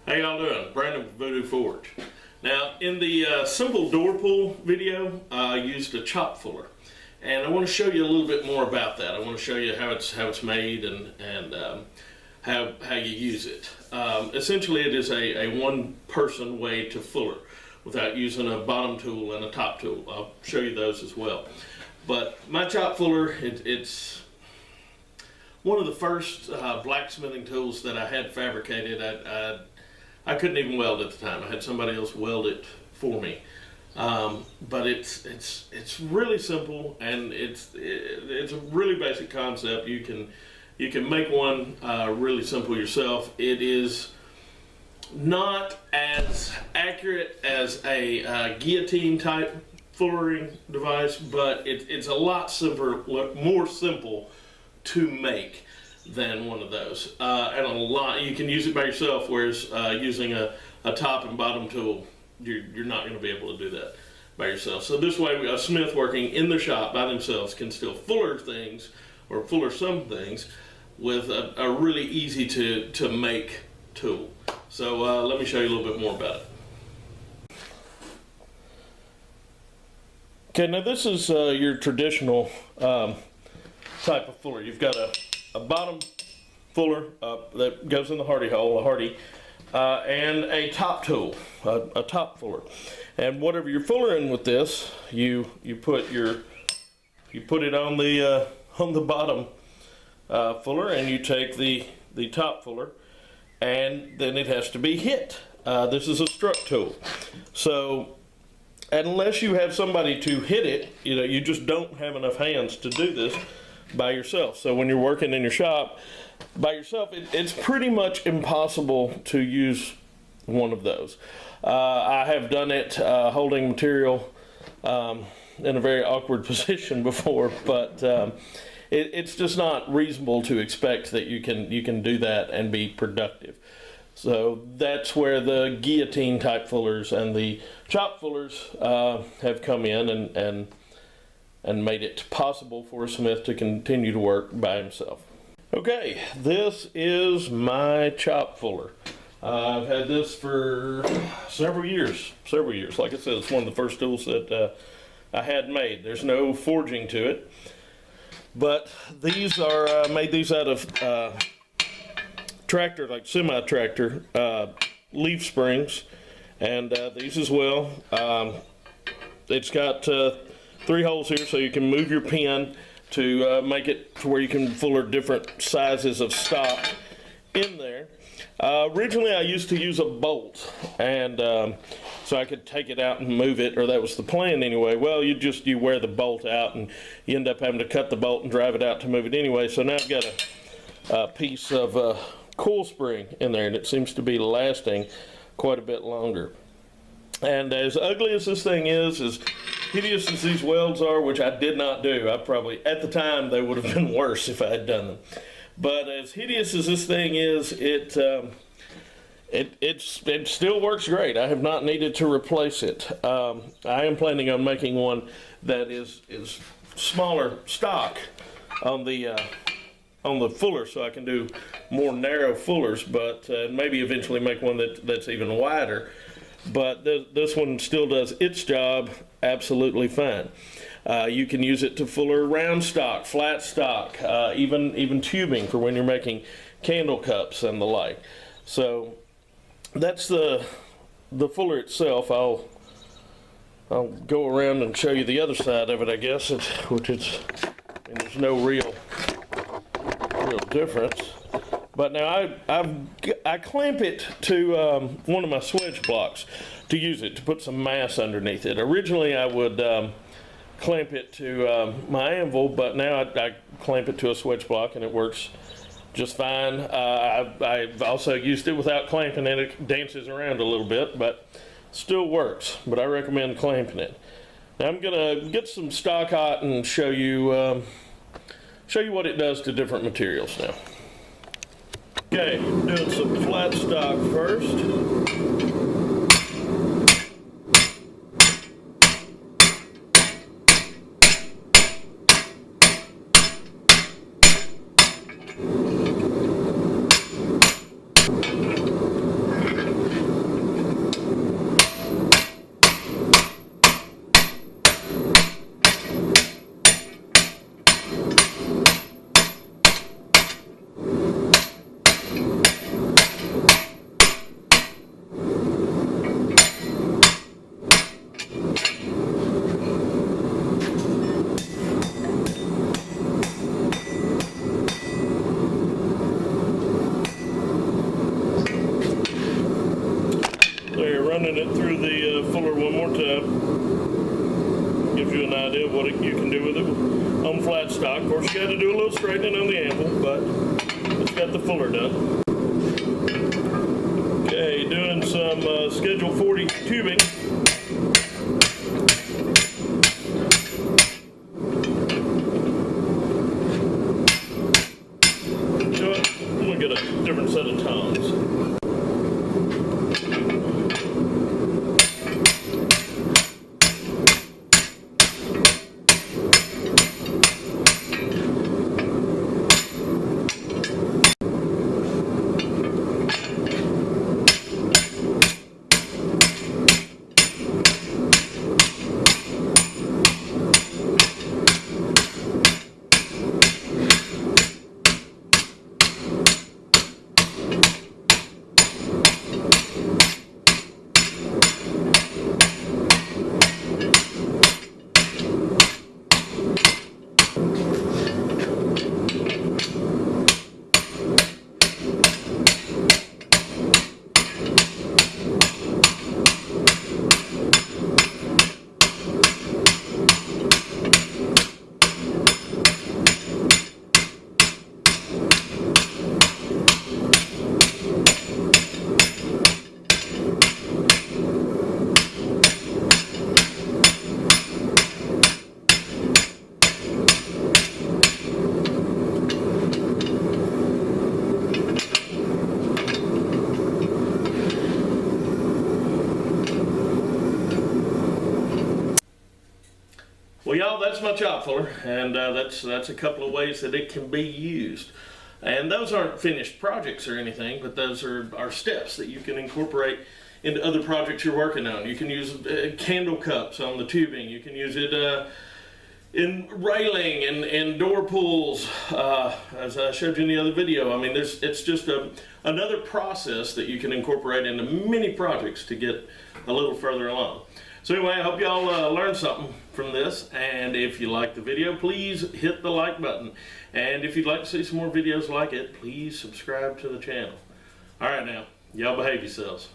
How y'all doing? Brandon with Voodoo Forge. Now, in the simple door pull video, I used a chop fuller, and I want to show you a little bit more about that. I want to show you how it's made and how you use it. Essentially, it is a one-person way to fuller without using a bottom tool and a top tool. I'll show you those as well. But my chop fuller, it's one of the first blacksmithing tools that I had fabricated. I couldn't even weld at the time. I had somebody else weld it for me. But it's really simple, and it's a really basic concept. You can make one really simple yourself. It is not as accurate as a guillotine type fullering device, but it's a lot simpler, more simple to make than one of those, and a lot you can use it by yourself, whereas using a top and bottom tool, you're not going to be able to do that by yourself. So this way, a smith working in the shop by themselves can still fuller things or fuller some things with a really easy to make tool. So let me show you a little bit more about it. Okay, now this is your traditional type of fuller. You've got a bottom fuller that goes in the hardy hole, a hardy, and a top tool, a top fuller. And whatever you're fullering with this, you put it on the bottom fuller, and you take the top fuller, and then it has to be hit. This is a struck tool, so unless you have somebody to hit it, you just don't have enough hands to do this by yourself. So when you're working in your shop by yourself, it's pretty much impossible to use one of those. I have done it holding material in a very awkward position before, but it's just not reasonable to expect that you can do that and be productive. So that's where the guillotine type fullers and the chop fullers have come in and made it possible for a smith to continue to work by himself. Okay, this is my chop fuller. I've had this for several years. Like I said, it's one of the first tools that I had made. There's no forging to it, but these are made these out of tractor, like semi-tractor leaf springs, and these as well. It's got 3 holes here, so you can move your pen to make it to where you can fuller different sizes of stock in there. Originally I used to use a bolt, and so I could take it out and move it, or that was the plan anyway. Well, you wear the bolt out, and you end up having to cut the bolt and drive it out to move it anyway. So now I've got a piece of coil spring in there, and it seems to be lasting quite a bit longer. And as ugly as this thing is, as hideous as these welds are, which I did not do, I probably, at the time, they would have been worse if I had done them. But as hideous as this thing is, it still works great. I have not needed to replace it. I am planning on making one that is smaller stock on the fuller, so I can do more narrow fullers, but maybe eventually make one that's even wider. But this one still does its job absolutely fine. You can use it to fuller round stock, flat stock, even tubing for when you're making candle cups and the like. So that's the fuller itself. I'll go around and show you the other side of it, I guess, there's no real difference. But now I clamp it to one of my swedge blocks to use it, to put some mass underneath it. Originally I would clamp it to my anvil, but now I clamp it to a swedge block, and it works just fine. I've also used it without clamping, and it dances around a little bit, but still works. But I recommend clamping it. Now I'm gonna get some stock hot and show you what it does to different materials now. Okay, doing some flat stock first. running it through the fuller one more time. Gives you an idea of what you can do with it on flat stock. Of course, you got to do a little straightening on the anvil, but it's got the fuller done. Okay, doing some Schedule 40 tubing. I'm going to get a different set of tongs. Well, y'all, that's my chop fuller, and that's a couple of ways that it can be used. And those aren't finished projects or anything, but those are steps that you can incorporate into other projects you're working on. You can use candle cups on the tubing. You can use it in railing and door pulls, as I showed you in the other video. I mean, it's just another process that you can incorporate into many projects to get a little further along. So anyway, I hope y'all learned something from this, and if you like the video, please hit the like button. And if you'd like to see some more videos like it, please subscribe to the channel. All right now, y'all behave yourselves.